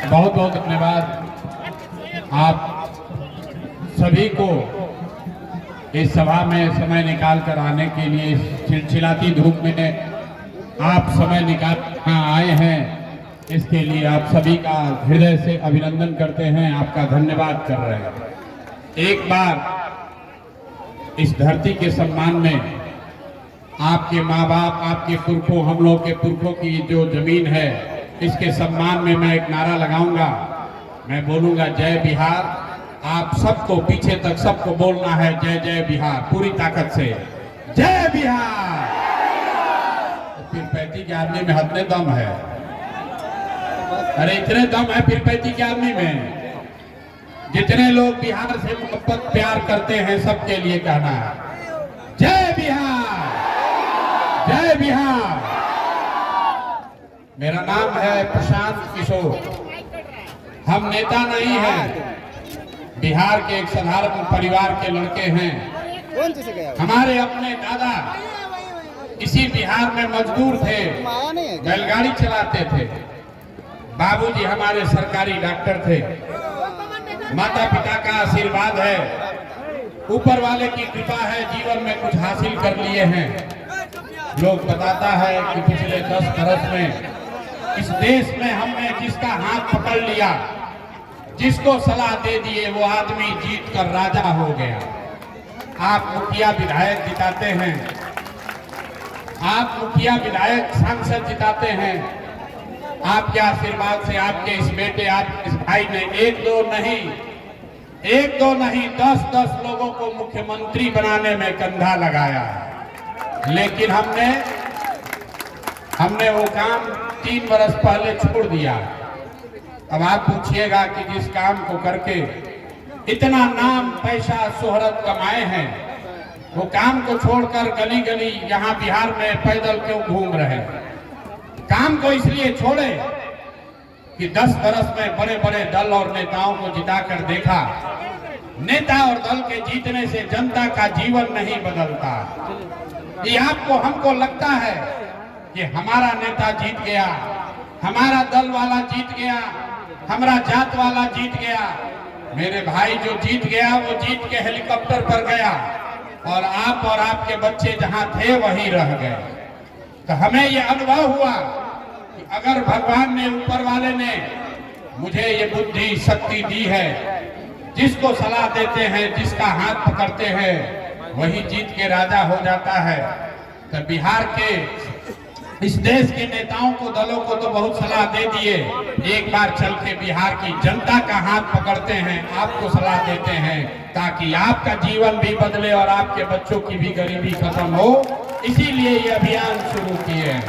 बहुत बहुत धन्यवाद आप सभी को इस सभा में समय निकाल कर आने के लिए। इस चिलचिलाती धूप में आप समय निकाल यहाँ आए हैं, इसके लिए आप सभी का हृदय से अभिनंदन करते हैं, आपका धन्यवाद कर रहे हैं। एक बार इस धरती के सम्मान में आपके माँ बाप, आपके पुरखों, हम लोग के पुरखों की जो जमीन है, इसके सम्मान में मैं एक नारा लगाऊंगा। मैं बोलूंगा जय बिहार। आप सबको पीछे तक सबको बोलना है जय जय बिहार, पूरी ताकत से जय बिहार। तो फिर 35 में हदने दम है। अरे इतने दम है फिर 35 में। जितने लोग बिहार से मोहब्बत प्यार करते हैं सबके लिए कहना है जय बिहार, जय बिहार। मेरा नाम है प्रशांत किशोर। हम नेता नहीं हैं, बिहार के एक साधारण परिवार के लड़के हैं। हमारे अपने दादा इसी बिहार में मजदूर थे, बैलगाड़ी चलाते थे। बाबूजी हमारे सरकारी डॉक्टर थे। माता पिता का आशीर्वाद है, ऊपर वाले की कृपा है, जीवन में कुछ हासिल कर लिए हैं। लोग बताता है कि पिछले 10 बरस में इस देश में हमने जिसका हाथ पकड़ लिया, जिसको सलाह दे दिए, वो आदमी जीत कर राजा हो गया। आप मुखिया विधायक जिताते हैं, आप मुखिया विधायक सांसद जिताते हैं। आपके आशीर्वाद से आपके इस बेटे, आपके इस भाई ने एक दो नहीं 10-10 लोगों को मुख्यमंत्री बनाने में कंधा लगाया। लेकिन हमने वो काम 3 बरस पहले छोड़ दिया। अब आप पूछिएगा कि जिस काम को करके इतना नाम, पैसा, शोहरत कमाए हैं, वो काम को छोड़कर गली गली यहाँ बिहार में पैदल क्यों घूम रहे हैं? काम को इसलिए छोड़े कि 10 बरस में बड़े बड़े दल और नेताओं को जिताकर देखा। नेता और दल के जीतने से जनता का जीवन नहीं बदलता। ये आपको हमको लगता है कि हमारा नेता जीत गया, हमारा दल वाला जीत गया, हमारा जात वाला जीत गया। मेरे भाई जो जीत गया वो जीत के हेलीकॉप्टर पर गया और आप और आपके बच्चे जहां थे वहीं रह गए। तो हमें ये अनुभव हुआ कि अगर भगवान ने, ऊपर वाले ने मुझे ये बुद्धि शक्ति दी है, जिसको सलाह देते हैं, जिसका हाथ पकड़ते हैं, वही जीत के राजा हो जाता है। तो बिहार के इस देश के नेताओं को, दलों को तो बहुत सलाह दे दिए। एक बार चल के बिहार की जनता का हाथ पकड़ते हैं, आपको सलाह देते हैं, ताकि आपका जीवन भी बदले और आपके बच्चों की भी गरीबी खत्म हो। इसीलिए ये अभियान शुरू किए हैं।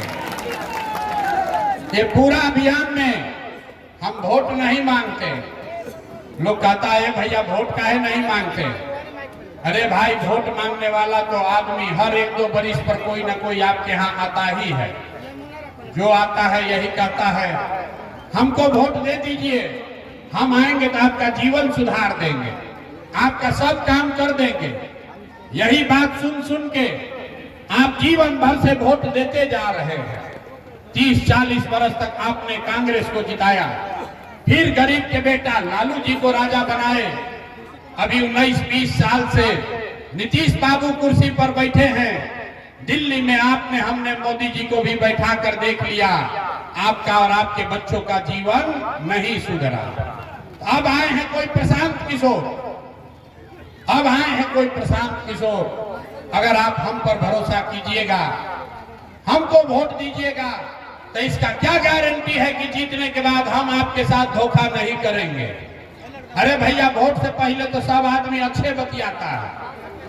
ये पूरा अभियान में हम वोट नहीं मांगते। लोग कहता है भैया वोट काहे नहीं मांगते? अरे भाई, वोट मांगने वाला तो आदमी हर 1-2 बरिस पर कोई ना कोई आपके यहाँ आता ही है। जो आता है यही कहता है हमको वोट दे दीजिए, हम आएंगे तो आपका जीवन सुधार देंगे, आपका सब काम कर देंगे। यही बात सुन सुन के आप जीवन भर से वोट देते जा रहे हैं। 30-40 बरस तक आपने कांग्रेस को जिताया, फिर गरीब के बेटा लालू जी को राजा बनाए। अभी 19-20 साल से नीतीश बाबू कुर्सी पर बैठे हैं। दिल्ली में हमने मोदी जी को भी बैठा कर देख लिया। आपका और आपके बच्चों का जीवन नहीं सुधरा। अब आए हैं कोई प्रशांत किशोर, अब आए हैं कोई प्रशांत किशोर। अगर आप हम पर भरोसा कीजिएगा, हमको वोट दीजिएगा, तो इसका क्या गारंटी है कि जीतने के बाद हम आपके साथ धोखा नहीं करेंगे? अरे भैया, वोट से पहले तो सब आदमी अच्छे बतियाता है,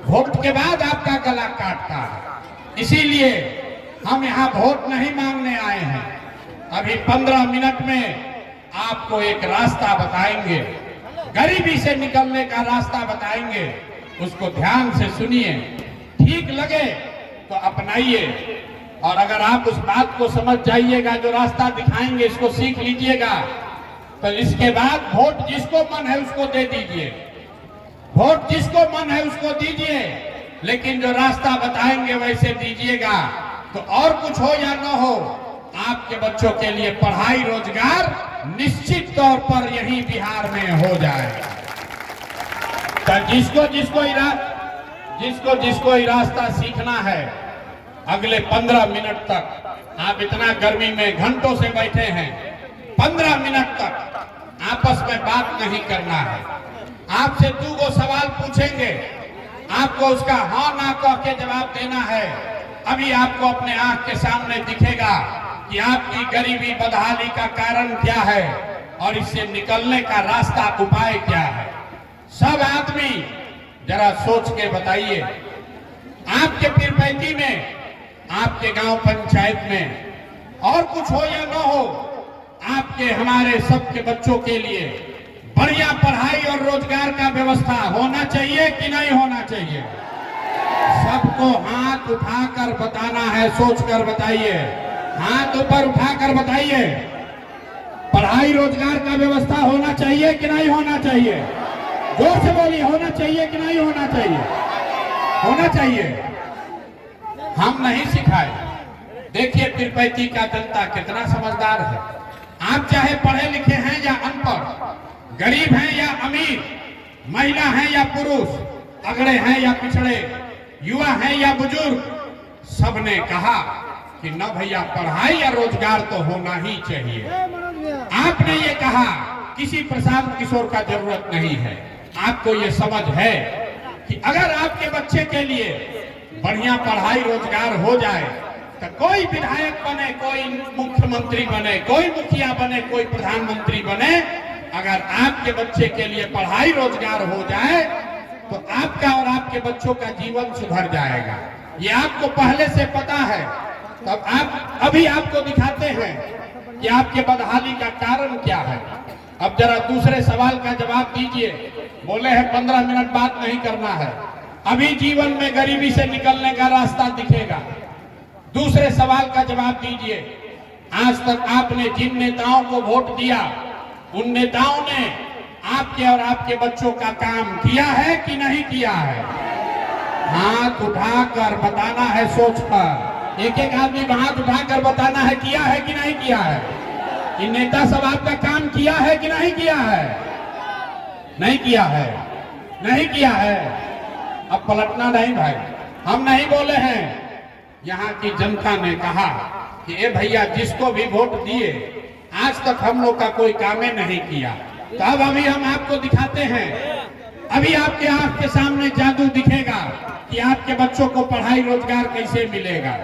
वोट के बाद आपका गला काटता है। इसीलिए हम यहाँ वोट नहीं मांगने आए हैं। अभी 15 मिनट में आपको एक रास्ता बताएंगे, गरीबी से निकलने का रास्ता बताएंगे। उसको ध्यान से सुनिए, ठीक लगे तो अपनाइए, और अगर आप उस बात को समझ जाइएगा, जो रास्ता दिखाएंगे इसको सीख लीजिएगा, तो इसके बाद वोट जिसको मन है उसको दे दीजिए, वोट जिसको मन है उसको दीजिए, लेकिन जो रास्ता बताएंगे वैसे दीजिएगा। तो और कुछ हो या न हो, आपके बच्चों के लिए पढ़ाई रोजगार निश्चित तौर पर यही बिहार में हो जाएगा। तो जिसको ही रास्ता सीखना है, अगले 15 मिनट तक आप इतना गर्मी में घंटों से बैठे हैं, 15 मिनट तक आपस में बात नहीं करना है। आपसे 2 सवाल पूछेंगे, आपको उसका हाँ ना कह के जवाब देना है। अभी आपको अपने आंख के सामने दिखेगा कि आपकी गरीबी बदहाली का कारण क्या है और इससे निकलने का रास्ता उपाय क्या है। सब आदमी जरा सोच के बताइए, आपके पीरपैंती में, आपके गांव पंचायत में और कुछ हो या न हो, आपके हमारे सबके बच्चों के लिए बढ़िया पढ़ाई और रोजगार का व्यवस्था होना चाहिए कि नहीं होना चाहिए? सबको हाथ उठाकर बताना है, सोचकर बताइए, हाथ ऊपर उठाकर बताइए। पढ़ाई रोजगार का व्यवस्था होना चाहिए कि नहीं होना चाहिए? जोर से बोलिए, होना चाहिए कि नहीं होना चाहिए? होना चाहिए। हम नहीं सिखाए। देखिए पीरपैंती का जनता कितना समझदार है। आप चाहे पढ़े लिखे हैं या अनपढ़, गरीब हैं या अमीर, महिला हैं या पुरुष, अगड़े हैं या पिछड़े, युवा हैं या बुजुर्ग, सबने कहा कि न भैया पढ़ाई या रोजगार तो होना ही चाहिए। आपने ये कहा, किसी प्रशांत किशोर का जरूरत नहीं है। आपको ये समझ है कि अगर आपके बच्चे के लिए बढ़िया पढ़ाई रोजगार हो जाए तो कोई विधायक बने, कोई मुख्यमंत्री बने, कोई मुखिया बने, कोई प्रधानमंत्री बने, अगर आपके बच्चे के लिए पढ़ाई रोजगार हो जाए तो आपका और आपके बच्चों का जीवन सुधर जाएगा। ये आपको पहले से पता है। तब आप अभी आपको दिखाते हैं कि आपके बदहाली का कारण क्या है। अब जरा दूसरे सवाल का जवाब दीजिए। बोले हैं 15 मिनट बात नहीं करना है। अभी जीवन में गरीबी से निकलने का रास्ता दिखेगा। दूसरे सवाल का जवाब दीजिए। आज तक आपने जिन नेताओं को वोट दिया, उन नेताओं ने आपके और आपके बच्चों का काम किया है कि नहीं किया है? हाथ उठाकर बताना है, सोच कर। एक एक आदमी हाथ उठाकर बताना है, किया है कि नहीं किया है? कि नेता सब आपका काम किया है कि नहीं किया है? नहीं किया है, नहीं किया है। अब पलटना नहीं भाई, हम नहीं बोले हैं। यहाँ की जनता ने कहा कि ए भैया, जिसको भी वोट दिए आज तक हम लोग का कोई काम नहीं किया। तो अब अभी हम आपको दिखाते हैं। अभी आपके आंख के सामने जादू दिखेगा कि आपके बच्चों को पढ़ाई रोजगार कैसे मिलेगा।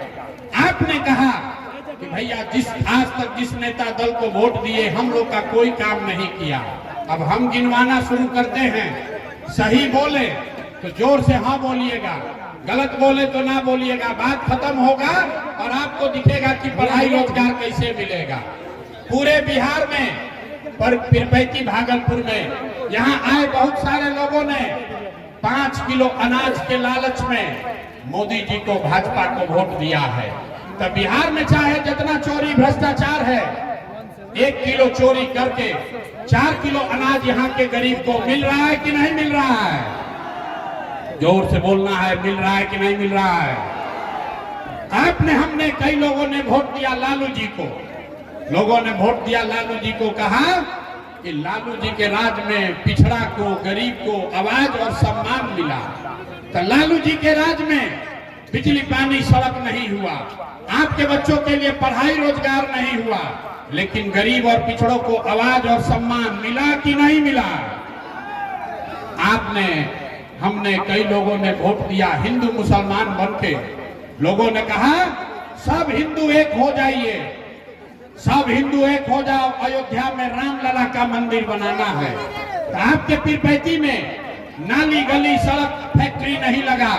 आपने कहा कि भैया आज तक जिस नेता दल को वोट दिए हम लोग का कोई काम नहीं किया। अब हम गिनवाना शुरू करते हैं। सही बोले तो जोर से हाँ बोलिएगा, गलत बोले तो ना बोलिएगा। बात खत्म होगा और आपको दिखेगा कि पढ़ाई रोजगार कैसे मिलेगा। पूरे बिहार में, पर पीरपैंती भागलपुर में यहाँ आए बहुत सारे लोगों ने 5 किलो अनाज के लालच में मोदी जी को, भाजपा को वोट दिया है। तो बिहार में चाहे जितना चोरी भ्रष्टाचार है, 1 किलो चोरी करके 4 किलो अनाज यहाँ के गरीब को मिल रहा है कि नहीं मिल रहा है? जोर से बोलना है, मिल रहा है कि नहीं मिल रहा है? हमने कई लोगों ने वोट दिया लालू जी को। लोगों ने वोट दिया लालू जी को, कहा कि लालू जी के राज में पिछड़ा को, गरीब को आवाज और सम्मान मिला। तो लालू जी के राज में बिजली पानी सड़क नहीं हुआ, आपके बच्चों के लिए पढ़ाई रोजगार नहीं हुआ, लेकिन गरीब और पिछड़ों को आवाज और सम्मान मिला कि नहीं मिला? हमने कई लोगों ने वोट दिया हिंदू मुसलमान बनके। लोगों ने कहा सब हिंदू एक हो जाइए, सब हिंदू एक हो जाओ, अयोध्या में रामलला का मंदिर बनाना है। तो आपके पीरपैंती में नाली गली सड़क फैक्ट्री नहीं लगा,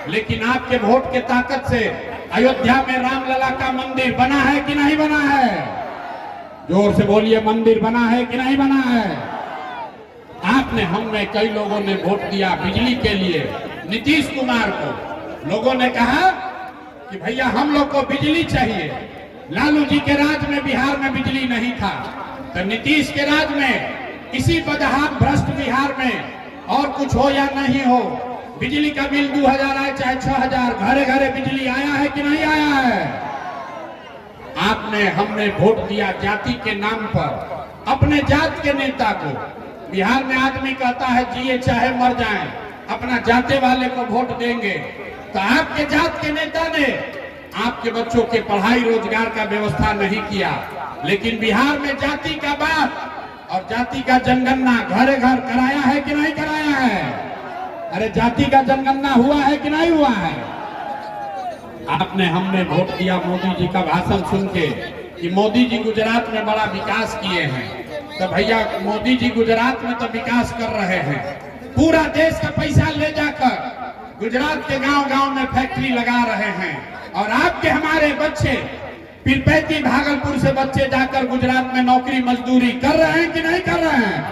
लेकिन आपके वोट के ताकत से अयोध्या में रामलला का मंदिर बना है कि नहीं बना है? जोर से बोलिए, मंदिर बना है कि नहीं बना है? हमने कई लोगों ने वोट दिया बिजली के लिए नीतीश कुमार को। लोगों ने कहा कि भैया हम लोग को बिजली चाहिए। लालू जी के राज में बिहार में बिजली नहीं था, तो नीतीश के राज में इसी बदहाल भ्रष्ट बिहार में और कुछ हो या नहीं हो, बिजली का बिल 2000 आए चाहे 6000, घरे घरे बिजली आया है कि नहीं आया है? आपने हमने वोट दिया जाति के नाम पर, अपने जात के नेता को। बिहार में आदमी कहता है जिए चाहे मर जाएं, अपना जाते वाले को वोट देंगे। तो आपके जात के नेता ने आपके बच्चों के पढ़ाई रोजगार का व्यवस्था नहीं किया, लेकिन बिहार में जाति का बात और जाति का जनगणना घरे घर कराया है कि नहीं कराया है? अरे जाति का जनगणना हुआ है कि नहीं हुआ है? आपने हमने वोट दिया मोदी जी का भाषण सुन के कि मोदी जी गुजरात में बड़ा विकास किए हैं। तो भैया मोदी जी गुजरात में तो विकास कर रहे हैं, पूरा देश का पैसा ले जाकर गुजरात के गांव-गांव में फैक्ट्री लगा रहे हैं। और आपके हमारे बच्चे पीरपैती भागलपुर से बच्चे जाकर गुजरात में नौकरी मजदूरी कर रहे हैं कि नहीं कर रहे हैं?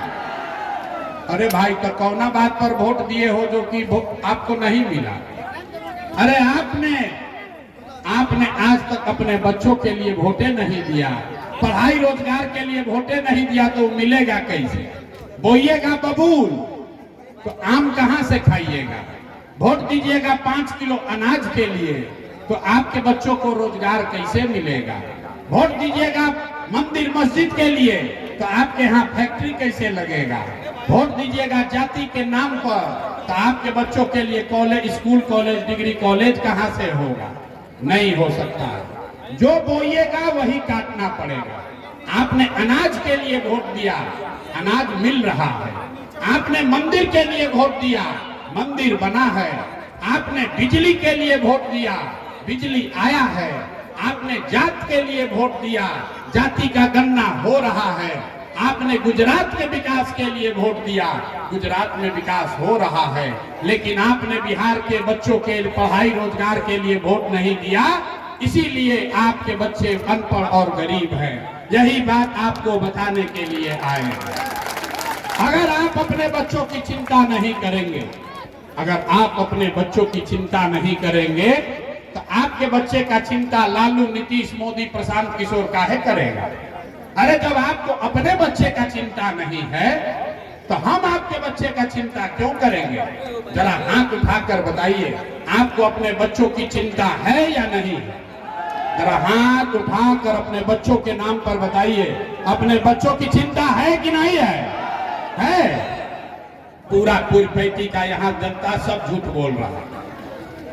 अरे भाई तो कौना बात पर वोट दिए हो जो कि आपको नहीं मिला? अरे आपने आज तक अपने बच्चों के लिए वोटे नहीं दिया, पढ़ाई रोजगार के लिए वोटे नहीं दिया, तो मिलेगा कैसे? बोइएगा बबूल तो आम कहां से खाइएगा? वोट दीजिएगा 5 किलो अनाज के लिए तो आपके बच्चों को रोजगार कैसे मिलेगा? वोट दीजिएगा मंदिर मस्जिद के लिए तो आपके यहाँ फैक्ट्री कैसे लगेगा? वोट दीजिएगा जाति के नाम पर तो आपके बच्चों के लिए college, school, college, degree college कहां से होगा? नहीं हो सकता। जो बोइएगा वही काटना पड़ेगा। आपने अनाज के लिए वोट दिया, अनाज मिल रहा है। आपने मंदिर के लिए वोट दिया, मंदिर बना है। आपने बिजली के लिए वोट दिया, बिजली आया है। आपने जात के लिए वोट दिया, जाति का गणना हो रहा है। आपने गुजरात के विकास के लिए वोट दिया, गुजरात में विकास हो रहा है। लेकिन आपने बिहार के बच्चों के पढ़ाई रोजगार के लिए वोट नहीं दिया, इसीलिए आपके बच्चे अनपढ़ और गरीब हैं। यही बात आपको बताने के लिए आए हैं। अगर आप अपने बच्चों की चिंता नहीं करेंगे, अगर आप अपने बच्चों की चिंता नहीं करेंगे तो आपके बच्चे का चिंता लालू, नीतीश, मोदी, प्रशांत किशोर काहे करेगा? अरे जब आपको अपने बच्चे का चिंता नहीं है तो हम आपके बच्चे का चिंता क्यों करेंगे? जरा हाथ उठाकर बताइए, आपको अपने बच्चों की चिंता है या नहीं? जरा हाथ उठाकर अपने बच्चों के नाम पर बताइए, अपने बच्चों की चिंता है कि नहीं है? है। पूरा पीरपैती का यहाँ जनता सब झूठ बोल रहा,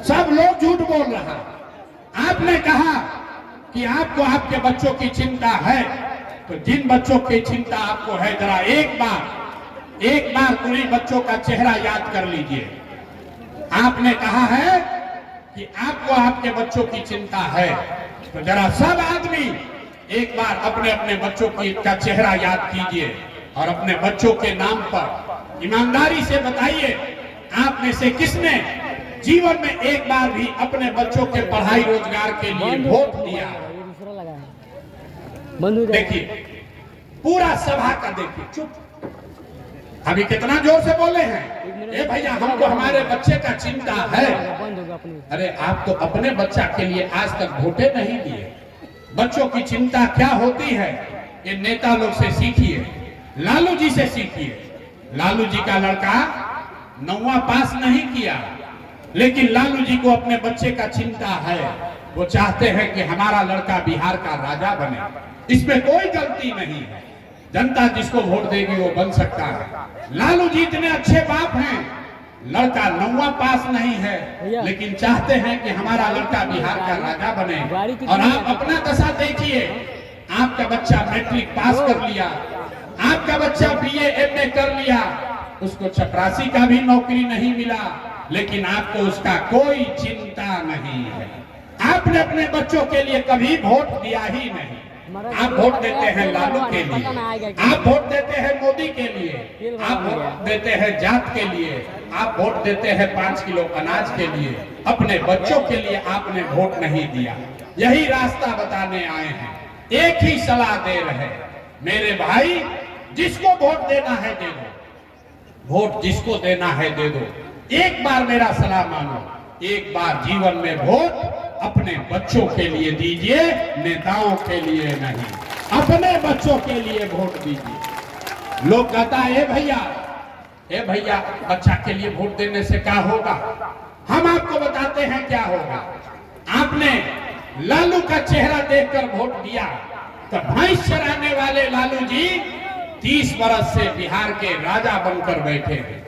सब लोग झूठ बोल रहा। आपने कहा कि आपको आपके बच्चों की चिंता है, तो जिन बच्चों की चिंता आपको है जरा एक बार पूरी बच्चों का चेहरा याद कर लीजिए। आपने कहा है कि आपको आपके बच्चों की चिंता है, तो जरा सब आदमी एक बार अपने अपने बच्चों का चेहरा याद कीजिए और अपने बच्चों के नाम पर ईमानदारी से बताइए, आप में से किसने जीवन में एक बार भी अपने बच्चों के पढ़ाई रोजगार के लिए वोट दिया? देखिए पूरा सभा का देखिए, चुप। अभी कितना जोर से बोले हैं, ए भैया हमको हमारे बच्चे का चिंता है। अरे आप तो अपने बच्चा के लिए आज तक वोटे नहीं दिए। बच्चों की चिंता क्या होती है ये नेता लोग से सीखिए, लालू जी से सीखिए। लालू जी का लड़का 9वां पास नहीं किया, लेकिन लालू जी को अपने बच्चे का चिंता है। वो चाहते हैं कि हमारा लड़का बिहार का राजा बने, इसमें कोई गलती नहीं है। जनता जिसको वोट देगी वो बन सकता है। लालू जी इतने अच्छे बाप हैं, लड़का 9वां पास नहीं है, लेकिन चाहते हैं कि हमारा लड़का बिहार का राजा बने। और आप अपना दशा देखिए, आपका बच्चा मैट्रिक पास कर लिया, आपका बच्चा BA MA कर लिया, उसको चपरासी का भी नौकरी नहीं मिला, लेकिन आपको उसका कोई चिंता नहीं है। आपने अपने बच्चों के लिए कभी वोट दिया ही नहीं। आप वोट देते हैं लालू के लिए, आप वोट देते हैं मोदी के लिए, आप वोट देते हैं जात के लिए, आप वोट देते हैं 5 किलो अनाज के लिए। अपने बच्चों के लिए आपने वोट नहीं दिया। यही रास्ता बताने आए हैं, एक ही सलाह दे रहे, मेरे भाई जिसको वोट देना है दे दो, वोट जिसको देना है दे दो। एक बार मेरा सलाह मानो, एक बार जीवन में वोट अपने बच्चों के लिए दीजिए, नेताओं के लिए नहीं। अपने बच्चों के लिए वोट दीजिए। लोग कहता है ए भैया बच्चा के लिए वोट देने से क्या होगा? हम आपको बताते हैं क्या होगा। आपने लालू का चेहरा देखकर वोट दिया तो भैंस चराने वाले लालू जी 30 वर्ष से बिहार के राजा बनकर बैठे हैं।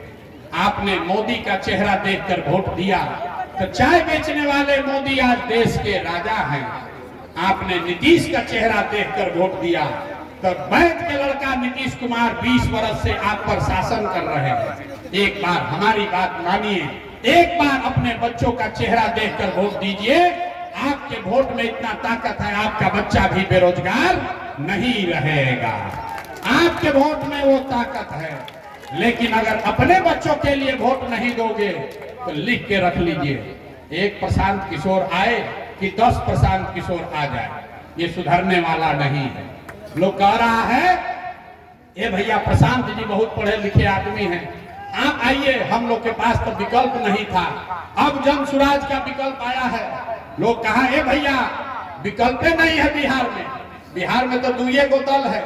आपने मोदी का चेहरा देखकर वोट दिया तो चाय बेचने वाले मोदी आज देश के राजा हैं। आपने नीतीश का चेहरा देखकर वोट दिया तो वैद्य के लड़का नीतीश कुमार 20 वर्ष से आप पर शासन कर रहे हैं। एक बार हमारी बात मानिए, एक बार अपने बच्चों का चेहरा देखकर वोट दीजिए। आपके वोट में इतना ताकत है, आपका बच्चा भी बेरोजगार नहीं रहेगा। आपके वोट में वो ताकत है। लेकिन अगर अपने बच्चों के लिए वोट नहीं दोगे तो लिख के रख लीजिए, एक प्रशांत किशोर आए कि 10 प्रशांत किशोर आ जाए, ये सुधरने वाला नहीं है। लोग कह रहा है ये भैया प्रशांत जी बहुत पढ़े लिखे आदमी हैं, आप आइए, हम लोग के पास तो विकल्प नहीं था, अब जन स्वराज का विकल्प आया है। लोग कहा ए भैया विकल्प नहीं है बिहार में, बिहार में तो दुए गो दल है,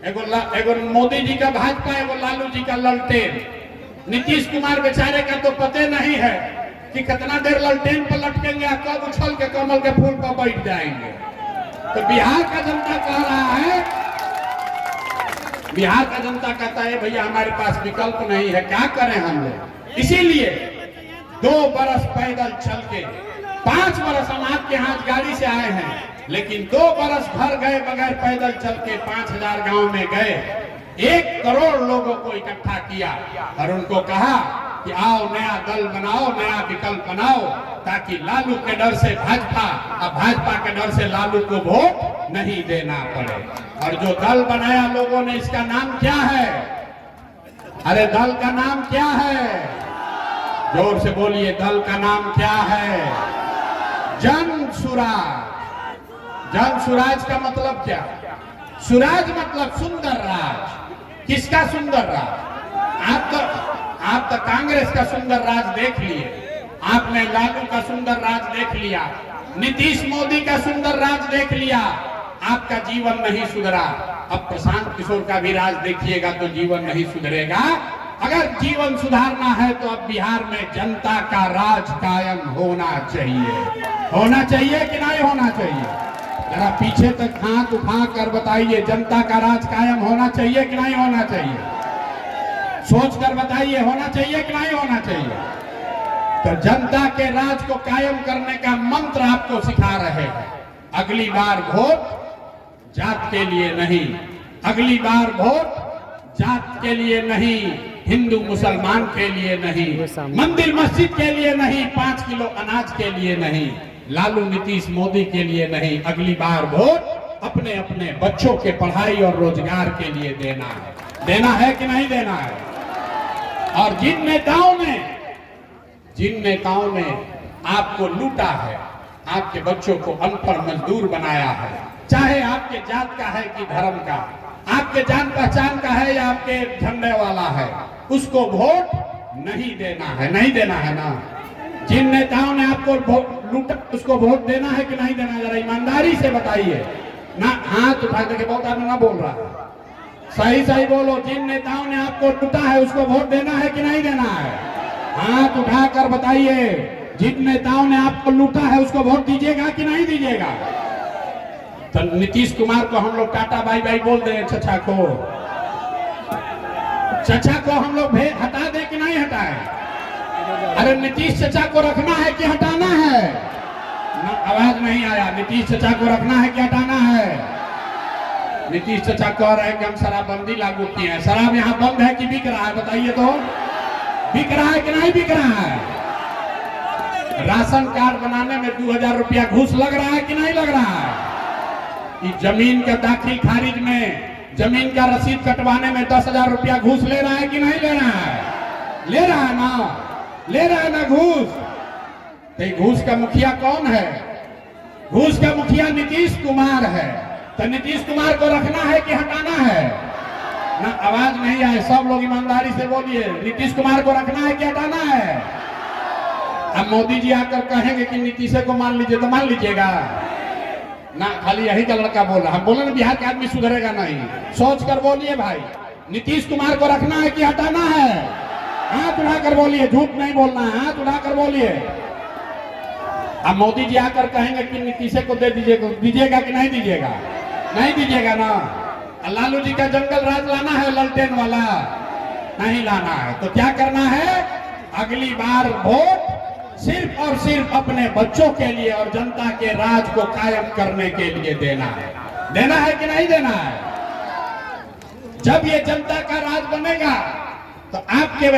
एगो मोदी जी का भाजपा, एगो लालू जी का ललटेन। नीतीश कुमार बेचारे का तो पते नहीं है कि कितना देर ललटेन पर लटकेंगे, कब उछल के कमल के फूल पर बैठ जाएंगे। तो बिहार का जनता कह रहा है, बिहार का जनता कहता है भैया हमारे पास विकल्प नहीं है, क्या करें हम लोग। इसीलिए 2 बरस पैदल चल के, 5 बरस हम आपके हाथ गाड़ी से आए हैं, लेकिन 2 बरस घर गए बगैर पैदल चल के 5000 गांव में गए, 1 करोड़ लोगों को इकट्ठा किया और उनको कहा कि आओ नया दल बनाओ, नया विकल्प बनाओ, ताकि लालू के डर से भाजपा और भाजपा के डर से लालू को वोट नहीं देना पड़े। और जो दल बनाया लोगों ने, इसका नाम क्या है? अरे दल का नाम क्या है? जोर से बोलिए, दल का नाम क्या है? जन स्वराज। जन स्वराज का मतलब क्या? स्वराज मतलब सुंदर राज। किसका सुंदर राज? आप तो कांग्रेस का सुंदर राज देख लिए, आपने लालू का सुंदर राज देख लिया, नीतीश मोदी का सुंदर राज देख लिया, आपका जीवन नहीं सुधरा। अब प्रशांत किशोर का भी राज देखिएगा तो जीवन नहीं सुधरेगा। अगर जीवन सुधारना है तो अब बिहार में जनता का राज कायम होना चाहिए। होना चाहिए कि नहीं होना चाहिए? जरा पीछे तक हाथ उठा कर बताइए, जनता का राज कायम होना चाहिए कि नहीं होना चाहिए? सोच कर बताइए, होना चाहिए कि नहीं होना चाहिए? तो जनता के राज को कायम करने का मंत्र आपको सिखा रहे हैं। अगली बार वोट जात के लिए नहीं, अगली बार वोट जात के लिए नहीं, हिंदू मुसलमान के लिए नहीं, मंदिर मस्जिद के लिए नहीं, 5 किलो अनाज के लिए नहीं, लालू नीतीश मोदी के लिए नहीं, अगली बार वोट अपने अपने बच्चों के पढ़ाई और रोजगार के लिए देना है। देना है कि नहीं देना है? और जिन नेताओं ने आपको लूटा है, आपके बच्चों को अनपढ़ मजदूर बनाया है, चाहे आपके जात का है कि धर्म का, आपके जान पहचान का है या आपके झंडे वाला है, उसको वोट नहीं देना है। नहीं देना है ना? जिन नेताओं ने आपको लूटा उसको वोट देना है कि नहीं देना है? जरा ईमानदारी से बताइए ना। हाथ उठा करके बहुत आदमी ना बोल रहा है, सही सही बोलो। जिन नेताओं ने आपको लूटा है उसको वोट देना है कि नहीं देना है? हाथ उठाकर बताइए, जिन नेताओं ने आपको लूटा है उसको वोट दीजिएगा कि नहीं दीजिएगा? तो नीतीश कुमार को हम लोग टाटा बाई बाई बोल दें, चचा को हम लोग हटा दें कि नहीं हटाए? अरे नीतीश चचा को रखना है कि हटाना है? आवाज नहीं आया। नीतीश चचा को रखना है कि हटाना है? नीतीश चचा कह रहे हैं कि हम शराबबंदी लागू किए हैं। शराब यहाँ बंद है कि बिक रहा है? बताइए तो, बिक रहा है कि नहीं बिक रहा है? राशन कार्ड बनाने में 2000 रुपया घूस लग रहा है कि नहीं लग रहा है? जमीन का दाखिल खारिज में, जमीन का रसीद कटवाने में 10,000 रुपया घूस ले रहा है कि नहीं ले रहा है? ले रहा है ना? ले रहा है ना घूस? तो घूस का मुखिया कौन है? घूस का मुखिया नीतीश कुमार है। तो नीतीश कुमार को रखना है कि हटाना है? ना, आवाज नहीं आए। सब लोग ईमानदारी से बोलिए, नीतीश कुमार को रखना है कि हटाना है? अब मोदी जी आकर कहेंगे कि नीतीश को मान लीजिए, तो मान लीजिएगा ना? खाली यही का लड़का बोल रहा। हम बोले ना बिहार के आदमी सुधरेगा नहीं। सोच कर बोलिए भाई, नीतीश कुमार को रखना है कि हटाना है? हाथ उठाकर बोलिए, झूठ नहीं बोलना है, हाथ उठाकर बोलिए। अब मोदी जी आकर कहेंगे कि नीतीश को दीजिएगा कि नहीं दीजिएगा? नहीं दीजिएगा ना। लालू जी का जंगल राज लाना है, ललटेन वाला नहीं लाना है। तो क्या करना है? अगली बार वोट सिर्फ और सिर्फ अपने बच्चों के लिए और जनता के राज को कायम करने के लिए देना है। देना है कि नहीं देना है? जब ये जनता का राज बनेगा तो आपके